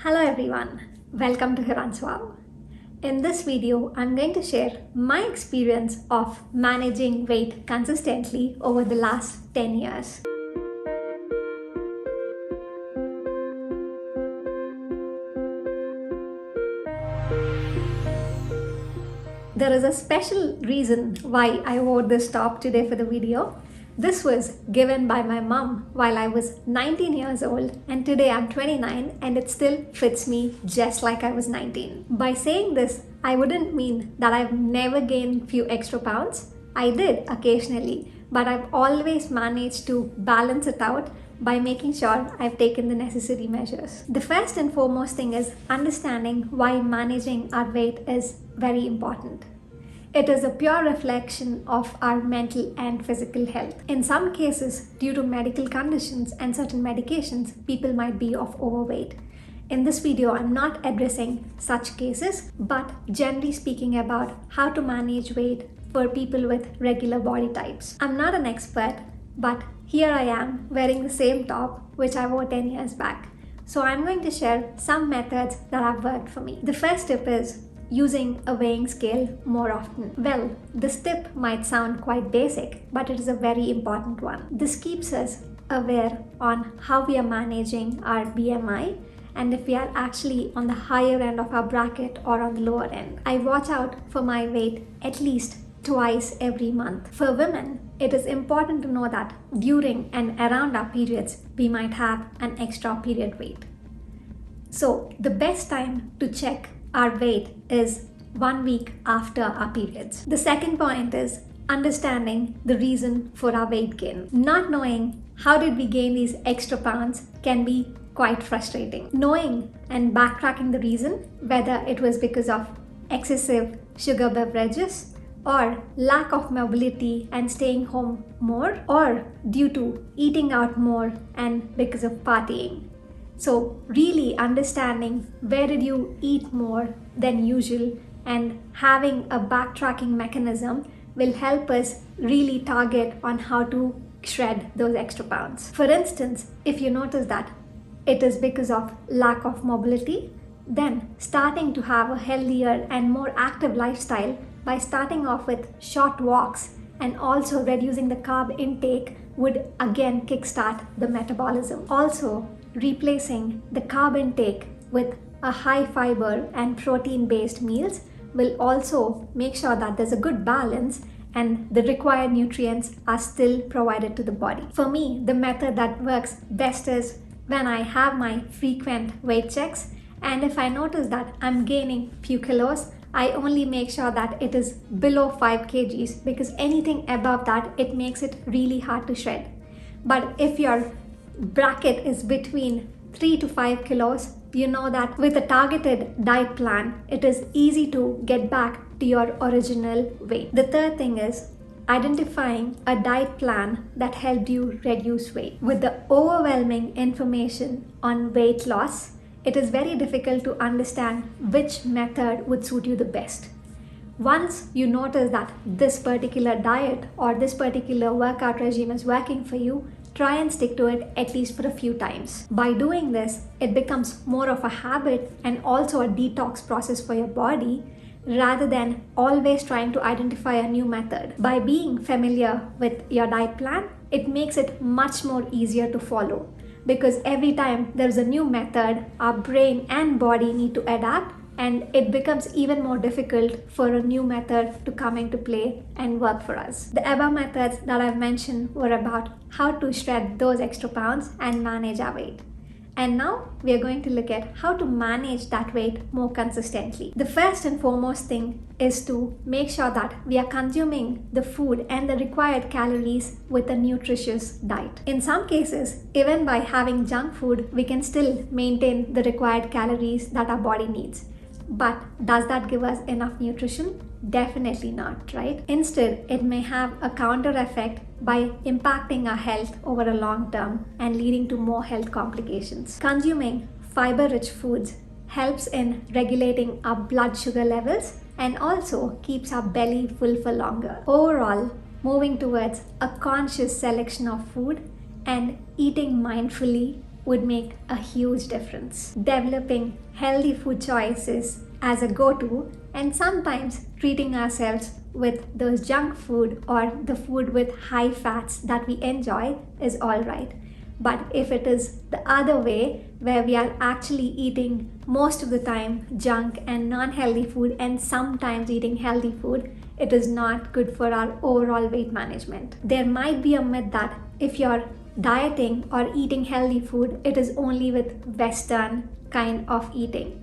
Hello everyone, welcome to Hiran's Wow. In this video, I'm going to share my experience of managing weight consistently over the last 10 years. There is a special reason why I wore this top today for the video. This was given by my mom while I was 19 years old, and today I'm 29 and it still fits me just like I was 19. By saying this, I wouldn't mean that I've never gained few extra pounds. I did occasionally, but I've always managed to balance it out by making sure I've taken the necessary measures. The first and foremost thing is understanding why managing our weight is very important. It is a pure reflection of our mental and physical health. In some cases, due to medical conditions and certain medications, people might be of overweight. In this video, I'm not addressing such cases, but generally speaking about how to manage weight for people with regular body types. I'm not an expert, but here I am wearing the same top which I wore 10 years back. So I'm going to share some methods that have worked for me. The first tip is using a weighing scale more often. Well, this tip might sound quite basic, but it is a very important one. This keeps us aware on how we are managing our BMI and if we are actually on the higher end of our bracket or on the lower end. I watch out for my weight at least twice every month. For women, it is important to know that during and around our periods, we might have an extra period weight. So the best time to check our weight is 1 week after our periods. The second point is understanding the reason for our weight gain. Not knowing how did we gain these extra pounds can be quite frustrating. Knowing and backtracking the reason, whether it was because of excessive sugar beverages or lack of mobility and staying home more, or due to eating out more and because of partying. So really understanding where did you eat more than usual and having a backtracking mechanism will help us really target on how to shred those extra pounds. For instance, if you notice that it is because of lack of mobility, then starting to have a healthier and more active lifestyle by starting off with short walks and also reducing the carb intake would again kickstart the metabolism. Also, replacing the carb intake with a high fiber and protein based meals will also make sure that there's a good balance and the required nutrients are still provided to the body. For me, the method that works best is when I have my frequent weight checks, and if I notice that I'm gaining few kilos, I only make sure that it is below 5 kgs because anything above that, it makes it really hard to shred. But if your bracket is between 3 to 5 kilos, you know that with a targeted diet plan, it is easy to get back to your original weight. The third thing is identifying a diet plan that helped you reduce weight. With the overwhelming information on weight loss, it is very difficult to understand which method would suit you the best. Once you notice that this particular diet or this particular workout regime is working for you, try and stick to it at least for a few times. By doing this, it becomes more of a habit and also a detox process for your body rather than always trying to identify a new method. By being familiar with your diet plan, it makes it much more easier to follow because every time there's a new method, our brain and body need to adapt, and it becomes even more difficult for a new method to come into play and work for us. The above methods that I've mentioned were about how to shred those extra pounds and manage our weight. And now we are going to look at how to manage that weight more consistently. The first and foremost thing is to make sure that we are consuming the food and the required calories with a nutritious diet. In some cases, even by having junk food, we can still maintain the required calories that our body needs. But does that give us enough nutrition? Definitely not, right? Instead, it may have a counter effect by impacting our health over a long term and leading to more health complications. Consuming fiber-rich foods helps in regulating our blood sugar levels and also keeps our belly full for longer. Overall, moving towards a conscious selection of food and eating mindfully would make a huge difference. Developing healthy food choices as a go-to and sometimes treating ourselves with those junk food or the food with high fats that we enjoy is all right. But if it is the other way, where we are actually eating most of the time junk and non-healthy food and sometimes eating healthy food, it is not good for our overall weight management. There might be a myth that if you're dieting or eating healthy food, it is only with Western kind of eating.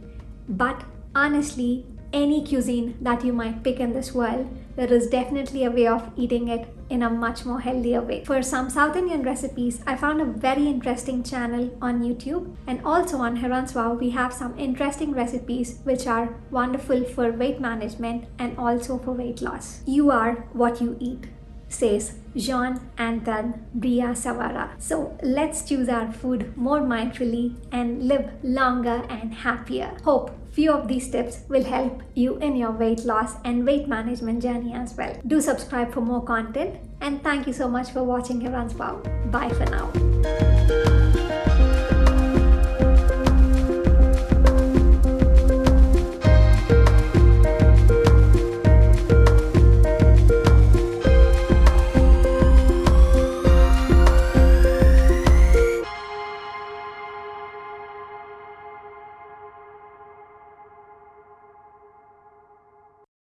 But honestly, any cuisine that you might pick in this world, there is definitely a way of eating it in a much more healthier way. For some South Indian recipes, I found a very interesting channel on YouTube, and also on Heranswao we have some interesting recipes which are wonderful for weight management and also for weight loss. You are what you eat, says Jean Anthelme Brillat-Savarin. So let's choose our food more mindfully and live longer and happier. Hope few of these tips will help you in your weight loss and weight management journey as well. Do subscribe for more content, and thank you so much for watching Heranswao. Bye for now.